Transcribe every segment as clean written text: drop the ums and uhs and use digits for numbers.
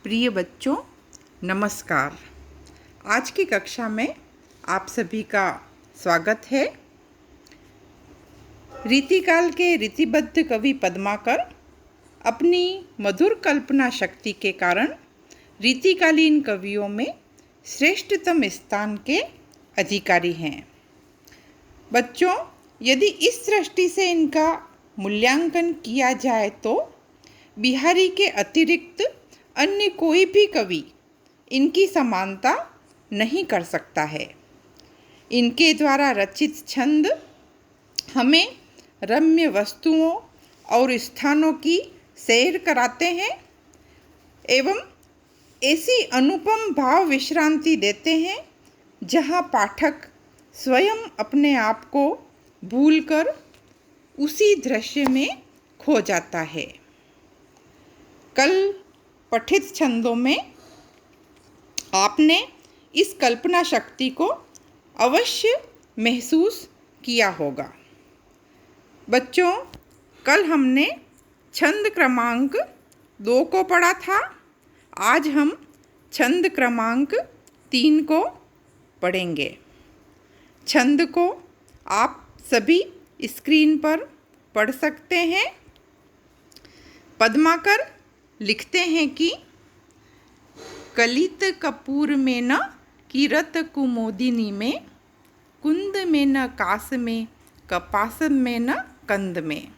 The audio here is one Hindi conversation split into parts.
प्रिय बच्चों, नमस्कार। आज की कक्षा में आप सभी का स्वागत है। रीतिकाल के रीतिबद्ध कवि पद्माकर अपनी मधुर कल्पना शक्ति के कारण रीतिकालीन कवियों में श्रेष्ठतम स्थान के अधिकारी हैं। बच्चों, यदि इस दृष्टि से इनका मूल्यांकन किया जाए तो बिहारी के अतिरिक्त अन्य कोई भी कवि इनकी समानता नहीं कर सकता है। इनके द्वारा रचित छंद हमें रम्य वस्तुओं और स्थानों की सैर कराते हैं एवं ऐसी अनुपम भाव विश्रांति देते हैं जहाँ पाठक स्वयं अपने आप को भूलकर उसी दृश्य में खो जाता है। कल पठित छंदों में आपने इस कल्पना शक्ति को अवश्य महसूस किया होगा। बच्चों, कल हमने छंद क्रमांक 2 को पढ़ा था। आज हम छंद क्रमांक 3 को पढ़ेंगे। छंद को आप सभी स्क्रीन पर पढ़ सकते हैं। पद्माकर लिखते हैं कि कलित कपूर में न किरत कुमोदिनी में, कुंद में न कास में, कपास में न कंद में,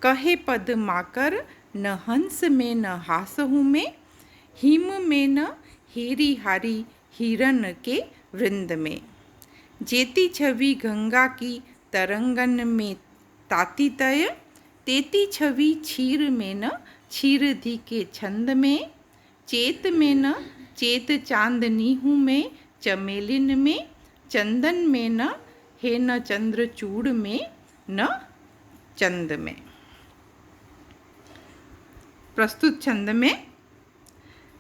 कहे पद्माकर न हंस में न हासहु में, हिम में न हेरी हारी हिरन के वृंद में, जेती छवि गंगा की तरंगन में ताती तय, तेती छवि क्षीर में न क्षीरधि के छंद में, चेत में न चेत चांदनीहू में, चमेलिन में, चंदन में न हे न चंद्रचूड़ में, न चंद में। प्रस्तुत छंद में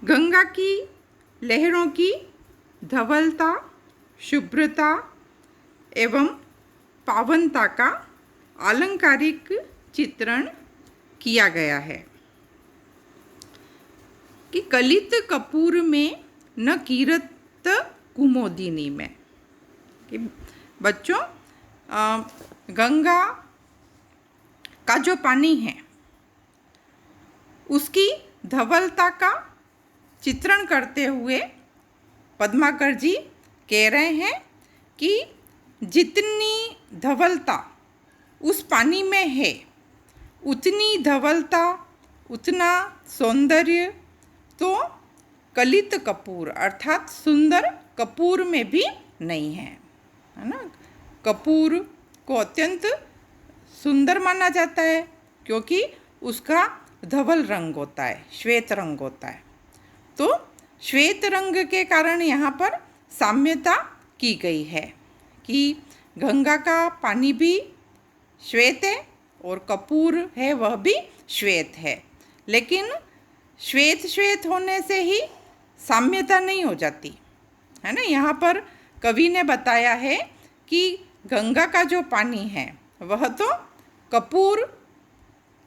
गंगा की लहरों की धवलता, शुभ्रता एवं पावनता का आलंकारिक चित्रण किया गया है कि कलित कपूर में न किरत कुमोदिनी में। कि बच्चों, गंगा का जो पानी है उसकी धवलता का चित्रण करते हुए पद्माकर जी कह रहे हैं कि जितनी धवलता उस पानी में है उतनी धवलता, उतना सौंदर्य तो कलित कपूर अर्थात सुंदर कपूर में भी नहीं है, है ना। कपूर को अत्यंत सुंदर माना जाता है क्योंकि उसका धवल रंग होता है, श्वेत रंग होता है। तो श्वेत रंग के कारण यहाँ पर साम्यता की गई है कि गंगा का पानी भी श्वेत है और कपूर है वह भी श्वेत है। लेकिन श्वेत श्वेत होने से ही साम्यता नहीं हो जाती, है ना। यहाँ पर कवि ने बताया है कि गंगा का जो पानी है वह तो कपूर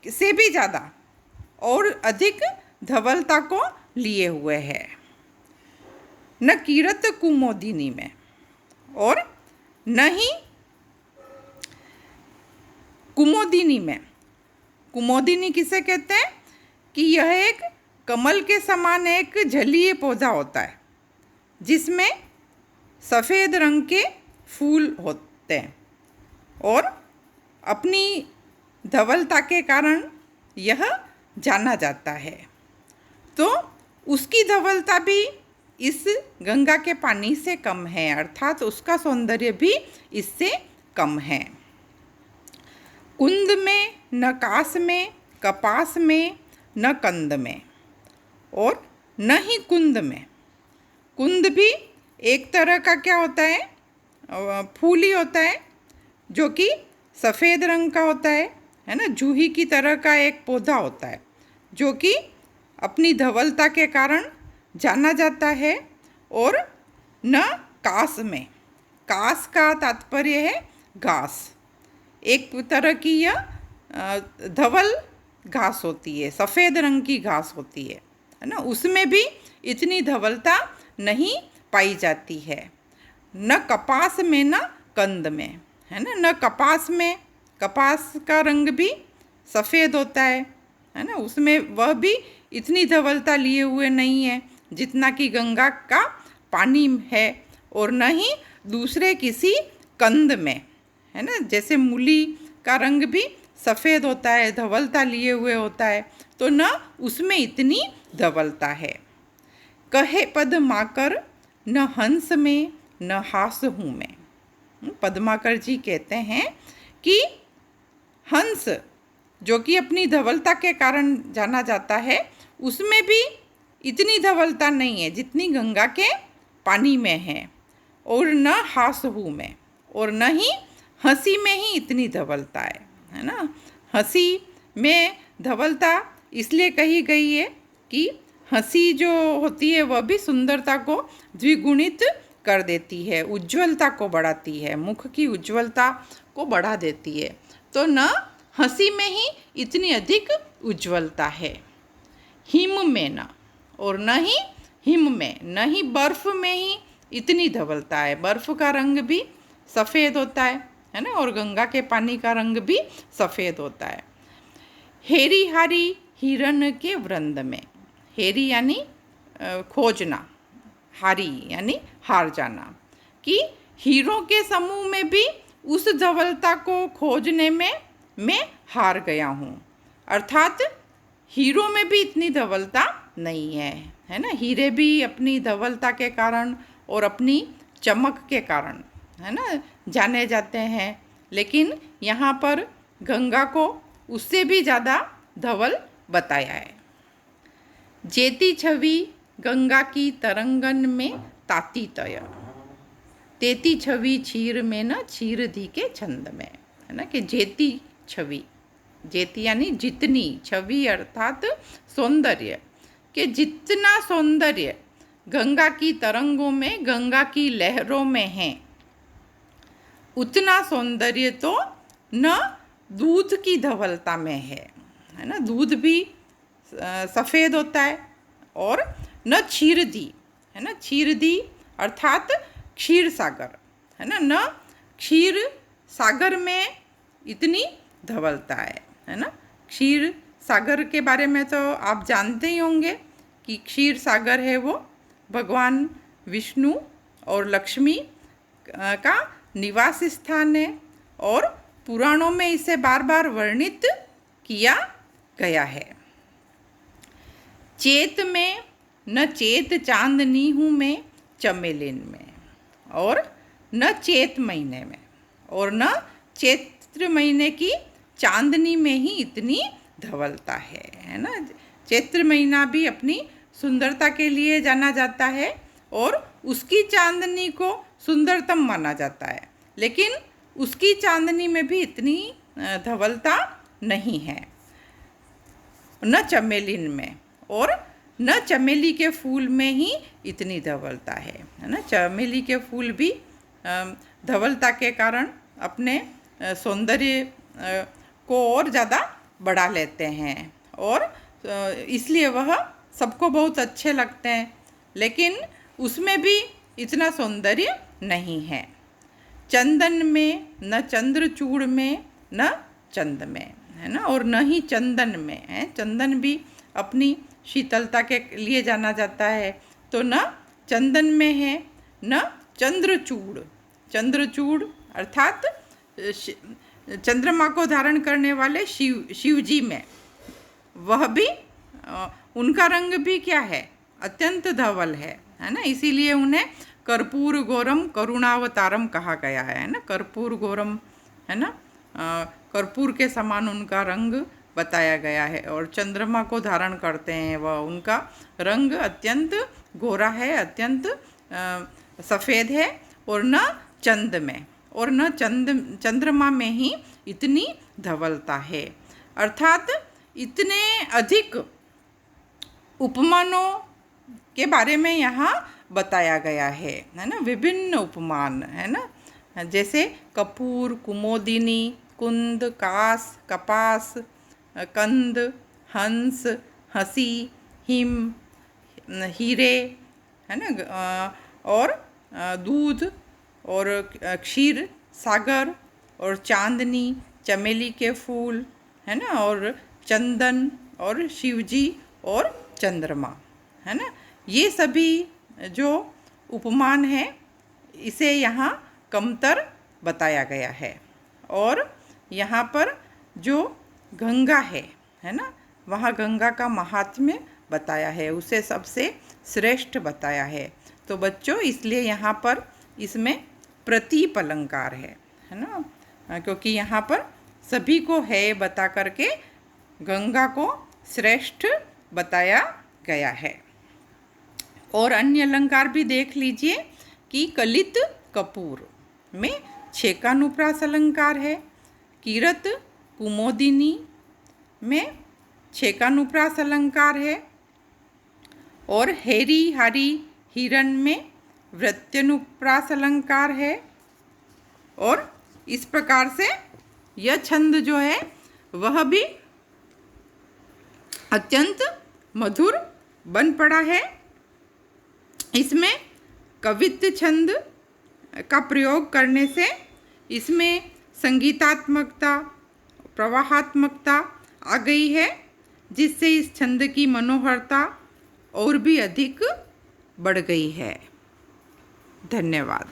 से भी ज़्यादा और अधिक धवलता को लिए हुए है। न किरत कुमोदिनी में और न ही कुमोदिनी में। कुमोदिनी किसे कहते हैं कि यह एक कमल के समान एक जलीय पौधा होता है जिसमें सफ़ेद रंग के फूल होते हैं और अपनी धवलता के कारण यह जाना जाता है। तो उसकी धवलता भी इस गंगा के पानी से कम है, अर्थात उसका सौंदर्य भी इससे कम है। कुंद में न कास में, कपास में न कंद में और न ही कुंद में। कुंद भी एक तरह का क्या होता है, फूल ही होता है जो कि सफ़ेद रंग का होता है ना। जूही की तरह का एक पौधा होता है जो कि अपनी धवलता के कारण जाना जाता है। और न कास में, कास का तात्पर्य है घास, एक तरह की यह धवल घास होती है, सफ़ेद रंग की घास होती है। है ना, उसमें भी इतनी धवलता नहीं पाई जाती है। न कपास में न कंद में, है ना, न कपास में, कपास का रंग भी सफ़ेद होता है ना, उसमें वह भी इतनी धवलता लिए हुए नहीं है जितना कि गंगा का पानी है, और न ही दूसरे किसी कंद में, है ना, जैसे मूली का रंग भी सफ़ेद होता है, धवलता लिए हुए होता है, तो न उसमें इतनी धवलता है। कहे पद्माकर न हंस में न हास हूँ मैं। पद्माकर जी कहते हैं कि हंस जो कि अपनी धवलता के कारण जाना जाता है, उसमें भी इतनी धवलता नहीं है जितनी गंगा के पानी में है, और न हास हूँ में, और न ही हंसी में ही इतनी धवलता है ना। हंसी में धवलता इसलिए कही गई है कि हंसी जो होती है वह भी सुंदरता को द्विगुणित कर देती है, उज्ज्वलता को बढ़ाती है, मुख की उज्ज्वलता को बढ़ा देती है, तो न हंसी में ही इतनी अधिक उज्ज्वलता है, हिम में न, और न ही हिम में, न ही बर्फ़ में ही इतनी धवलता है। बर्फ़ का रंग भी सफ़ेद होता है ना, और गंगा के पानी का रंग भी सफ़ेद होता है। हेरी हारी हिरन के वृंद में, हेरी यानी खोजना, हारी यानी हार जाना, कि हीरों के समूह में भी उस धवलता को खोजने में मैं हार गया हूँ। अर्थात हीरो में भी इतनी धवलता नहीं है ना। हीरे भी अपनी धवलता के कारण और अपनी चमक के कारण, है ना, जाने जाते हैं, लेकिन यहाँ पर गंगा को उससे भी ज़्यादा धवल बताया है। जेती छवि गंगा की तरंगन में ताती तय, तेती छवि क्षीर में न क्षीर धी के छंद में, है ना, कि जेती छवि, जेती यानी जितनी, छवि अर्थात सौंदर्य, कि जितना सौंदर्य गंगा की तरंगों में, गंगा की लहरों में है, उतना सौंदर्य तो न दूध की धवलता में है ना। दूध भी सफ़ेद होता है, और न क्षीरदी, है ना, क्षीरदी अर्थात क्षीर सागर, है ना, न क्षीर सागर में इतनी धवलता है ना। क्षीर सागर के बारे में तो आप जानते ही होंगे कि क्षीर सागर है वो भगवान विष्णु और लक्ष्मी का निवास स्थान है, और पुराणों में इसे बार बार वर्णित किया गया है। चेत में न चेत चांदनी हूँ मैं चमेलिन में, और न चेत महीने में, और न चैत्र महीने की चांदनी में ही इतनी धवलता है ना। चैत्र महीना भी अपनी सुंदरता के लिए जाना जाता है, और उसकी चांदनी को सुंदरतम माना जाता है, लेकिन उसकी चांदनी में भी इतनी धवलता नहीं है, न चमेलिन में, और न चमेली के फूल में ही इतनी धवलता है ना। चमेली के फूल भी धवलता के कारण अपने सौंदर्य को और ज़्यादा बढ़ा लेते हैं, और इसलिए वह सबको बहुत अच्छे लगते हैं, लेकिन उसमें भी इतना सौंदर्य नहीं है। चंदन में न चंद्रचूड़ में न चंद में, है ना, और न ही चंदन में है। चंदन भी अपनी शीतलता के लिए जाना जाता है, तो न चंदन में है न चंद्रचूड़। चंद्रचूड़ अर्थात चंद्रमा को धारण करने वाले शिव जी में, वह भी उनका रंग भी क्या है, अत्यंत धवल है ना। इसीलिए उन्हें कर्पूर गौरम करुणावतारम कहा गया है ना। कर्पूर गौरम, है ना, कर्पूर के समान उनका रंग बताया गया है, और चंद्रमा को धारण करते हैं वह, उनका रंग अत्यंत गोरा है, अत्यंत सफ़ेद है, और न चंद में और न चंद्रमा में ही इतनी धवलता है। अर्थात इतने अधिक उपमानों के बारे में यहाँ बताया गया है ना। विभिन्न उपमान, है ना, जैसे कपूर, कुमोदिनी, कुंद, कास, कपास, कंद, हंस, हंसी, हिम, हीरे, है ना, और दूध और क्षीर सागर और चांदनी, चमेली के फूल, है ना, और चंदन और शिवजी और चंद्रमा, है ना, ये सभी जो उपमान है इसे यहाँ कमतर बताया गया है। और यहाँ पर जो गंगा है ना, वहाँ गंगा का महात्म्य बताया है, उसे सबसे श्रेष्ठ बताया है। तो बच्चों इसलिए यहाँ पर इसमें प्रतीप अलंकार है ना, क्योंकि यहाँ पर सभी को है बता करके गंगा को श्रेष्ठ बताया गया है। और अन्य अलंकार भी देख लीजिए कि कलित कपूर में छेकानुप्रास अलंकार है, किरत कुमोदिनी में छेकानुप्रास अलंकार है, और हेरी हारी हिरण में वृत्यनुप्रास अलंकार है। और इस प्रकार से यह छंद जो है वह भी अत्यंत मधुर बन पड़ा है। इसमें कवित्व छंद का प्रयोग करने से इसमें संगीतात्मकता, प्रवाहात्मकता आ गई है, जिससे इस छंद की मनोहरता और भी अधिक बढ़ गई है। धन्यवाद।